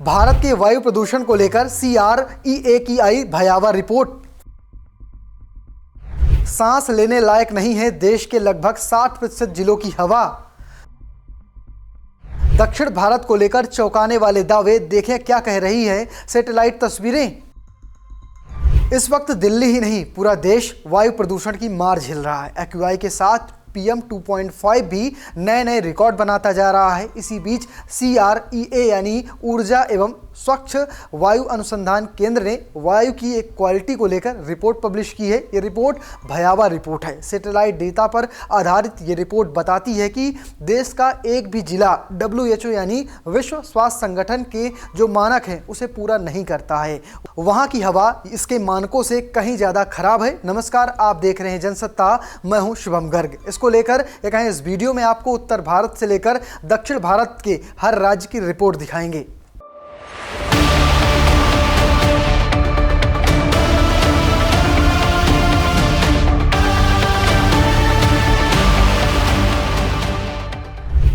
भारत के वायु प्रदूषण को लेकर CREA की आई भयावह रिपोर्ट। सांस लेने लायक नहीं है देश के लगभग 60% जिलों की हवा। दक्षिण भारत को लेकर चौंकाने वाले दावे, देखें क्या कह रही है सैटेलाइट तस्वीरें। इस वक्त दिल्ली ही नहीं पूरा देश वायु प्रदूषण की मार झेल रहा है। AQI के साथ PM 2.5 भी नए रिकॉर्ड बनाता जा रहा है। इसी बीच CREA यानी ऊर्जा एवं स्वच्छ वायु अनुसंधान केंद्र ने वायु की एक क्वालिटी को लेकर रिपोर्ट पब्लिश की है। ये रिपोर्ट भयावह रिपोर्ट है। सैटेलाइट डेटा पर आधारित ये रिपोर्ट बताती है कि देश का एक भी जिला WHO यानी विश्व स्वास्थ्य संगठन के जो मानक हैं उसे पूरा नहीं करता है। वहाँ की हवा इसके मानकों से कहीं ज़्यादा खराब है। नमस्कार, आप देख रहे हैं जनसत्ता, मैं हूँ शुभम गर्ग। इसको लेकर इस वीडियो में आपको उत्तर भारत से लेकर दक्षिण भारत के हर राज्य की रिपोर्ट दिखाएंगे।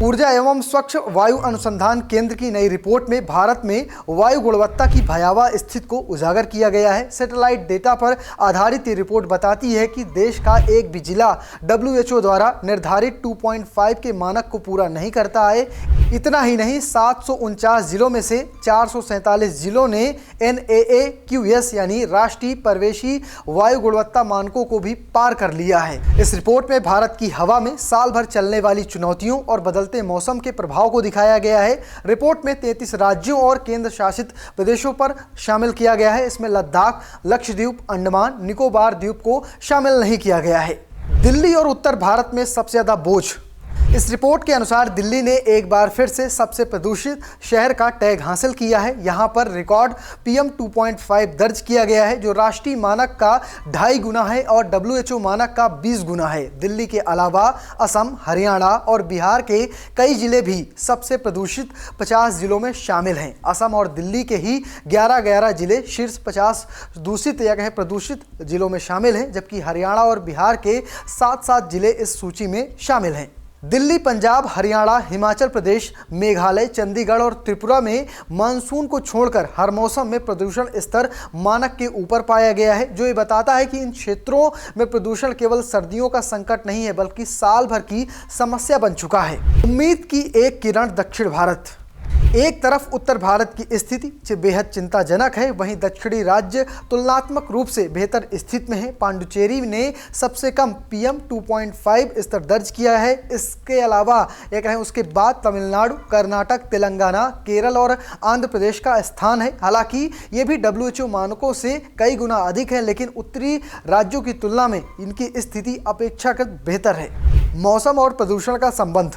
ऊर्जा एवं स्वच्छ वायु अनुसंधान केंद्र की नई रिपोर्ट में भारत में वायु गुणवत्ता की भयावह स्थिति को उजागर किया गया है। सैटेलाइट डेटा पर आधारित ये रिपोर्ट बताती है कि देश का एक भी जिला WHO द्वारा निर्धारित 2.5 के मानक को पूरा नहीं करता है। इतना ही नहीं, 749 जिलों में से 447 जिलों ने NAAQS यानी राष्ट्रीय परिवेशी वायु गुणवत्ता मानकों को भी पार कर लिया है। इस रिपोर्ट में भारत की हवा में साल भर चलने वाली चुनौतियों और बदलते मौसम के प्रभाव को दिखाया गया है। रिपोर्ट में 33 राज्यों और केंद्र शासित प्रदेशों पर शामिल किया गया है। इसमें लद्दाख, लक्षद्वीप, अंडमान निकोबार द्वीप को शामिल नहीं किया गया है। दिल्ली और उत्तर भारत में सबसे ज्यादा बोझ। इस रिपोर्ट के अनुसार दिल्ली ने एक बार फिर से सबसे प्रदूषित शहर का टैग हासिल किया है। यहाँ पर रिकॉर्ड PM 2.5 दर्ज किया गया है, जो राष्ट्रीय मानक का 2.5 गुना है और WHO मानक का 20 गुना है। दिल्ली के अलावा असम, हरियाणा और बिहार के कई जिले भी सबसे प्रदूषित 50 जिलों में शामिल हैं। असम और दिल्ली के ही 11 जिले शीर्ष 50 दूषित या कहें प्रदूषित जिलों में शामिल हैं, जबकि हरियाणा और बिहार के 7 जिले इस सूची में शामिल हैं। दिल्ली, पंजाब, हरियाणा, हिमाचल प्रदेश, मेघालय, चंडीगढ़ और त्रिपुरा में मानसून को छोड़कर हर मौसम में प्रदूषण स्तर मानक के ऊपर पाया गया है, जो ये बताता है कि इन क्षेत्रों में प्रदूषण केवल सर्दियों का संकट नहीं है बल्कि साल भर की समस्या बन चुका है। उम्मीद की एक किरण दक्षिण भारत। एक तरफ उत्तर भारत की स्थिति बेहद चिंताजनक है, वहीं दक्षिणी राज्य तुलनात्मक रूप से बेहतर स्थिति में है। पांडुचेरी ने सबसे कम PM 2.5 स्तर दर्ज किया है। इसके अलावा उसके बाद तमिलनाडु, कर्नाटक, तेलंगाना, केरल और आंध्र प्रदेश का स्थान है। हालांकि ये भी WHO मानकों से कई गुना अधिक है, लेकिन उत्तरी राज्यों की तुलना में इनकी स्थिति अपेक्षाकृत बेहतर है। मौसम और प्रदूषण का संबंध।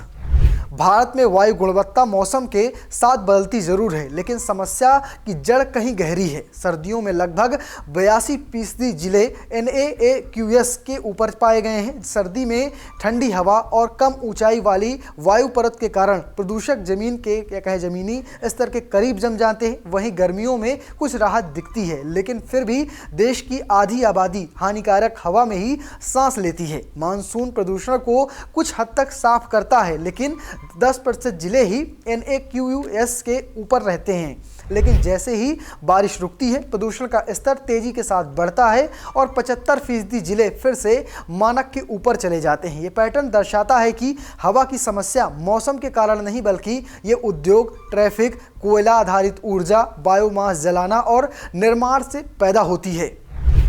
भारत में वायु गुणवत्ता मौसम के साथ बदलती जरूर है, लेकिन समस्या की जड़ कहीं गहरी है। सर्दियों में लगभग 82% जिले NAAQS के ऊपर पाए गए हैं। सर्दी में ठंडी हवा और कम ऊंचाई वाली वायु परत के कारण प्रदूषक जमीन के जमीनी स्तर के करीब जम जाते हैं। वहीं गर्मियों में कुछ राहत दिखती है, लेकिन फिर भी देश की आधी आबादी हानिकारक हवा में ही सांस लेती है। मानसून प्रदूषण को कुछ हद तक साफ करता है, लेकिन 10% जिले ही NAQS के ऊपर रहते हैं। लेकिन जैसे ही बारिश रुकती है, प्रदूषण का स्तर तेजी के साथ बढ़ता है और 75% जिले फिर से मानक के ऊपर चले जाते हैं। ये पैटर्न दर्शाता है कि हवा की समस्या मौसम के कारण नहीं, बल्कि ये उद्योग, ट्रैफिक, कोयला आधारित ऊर्जा, बायोमास जलाना और निर्माण से पैदा होती है।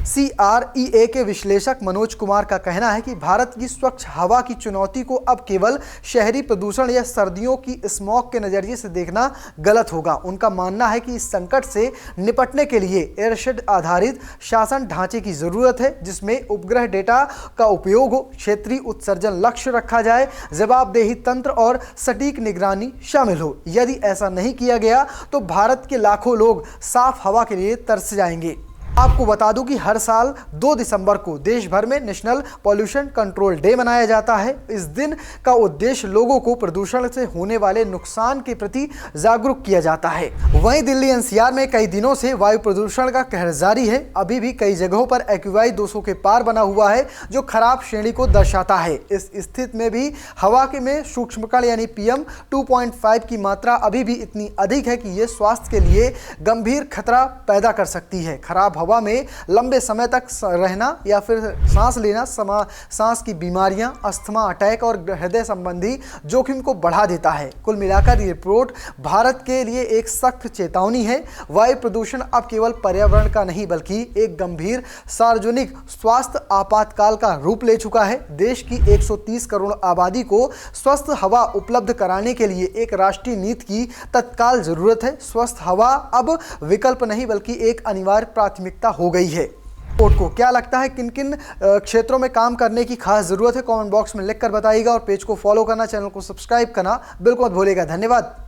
CREA के विश्लेषक मनोज कुमार का कहना है कि भारत की स्वच्छ हवा की चुनौती को अब केवल शहरी प्रदूषण या सर्दियों की स्मॉग के नज़रिए से देखना गलत होगा। उनका मानना है कि इस संकट से निपटने के लिए एयरशेड आधारित शासन ढांचे की ज़रूरत है, जिसमें उपग्रह डेटा का उपयोग हो, क्षेत्रीय उत्सर्जन लक्ष्य रखा जाए, जवाबदेही तंत्र और सटीक निगरानी शामिल हो। यदि ऐसा नहीं किया गया तो भारत के लाखों लोग साफ हवा के लिए तरस जाएंगे। आपको बता दूं कि हर साल 2 दिसंबर को देश भर में नेशनल पॉल्यूशन कंट्रोल डे मनाया जाता है। इस दिन का उद्देश्य लोगों को प्रदूषण से होने वाले नुकसान के प्रति जागरूक किया जाता है। वहीं दिल्ली एनसीआर में कई दिनों से वायु प्रदूषण का कहर जारी है। अभी भी कई जगहों पर एक्यूआई 200 के पार बना हुआ है, जो खराब श्रेणी को दर्शाता है। इस स्थिति में भी हवा के में सूक्ष्म कण यानी PM 2.5 की मात्रा अभी भी इतनी अधिक है कि ये स्वास्थ्य के लिए गंभीर खतरा पैदा कर सकती है। खराब हवा में लंबे समय तक रहना या फिर सांस लेना सांस की बीमारियां, अस्थमा, अटैक और हृदय संबंधी जोखिम को बढ़ा देता है। कुल मिलाकर ये रिपोर्ट भारत के लिए एक सख्त चेतावनी है। वायु प्रदूषण अब केवल पर्यावरण का नहीं बल्कि एक गंभीर सार्वजनिक स्वास्थ्य आपातकाल का रूप ले चुका है। देश की 130 करोड़ आबादी को स्वस्थ हवा उपलब्ध कराने के लिए एक राष्ट्रीय नीति की तत्काल जरूरत है। स्वस्थ हवा अब विकल्प नहीं बल्कि एक अनिवार्य प्राथमिकता हो गई है। रिपोर्ट को क्या लगता है, किन किन क्षेत्रों में काम करने की खास जरूरत है, कमेंट बॉक्स में लिखकर बताइएगा और पेज को फॉलो करना, चैनल को सब्सक्राइब करना बिल्कुल मत भूलिएगा। धन्यवाद।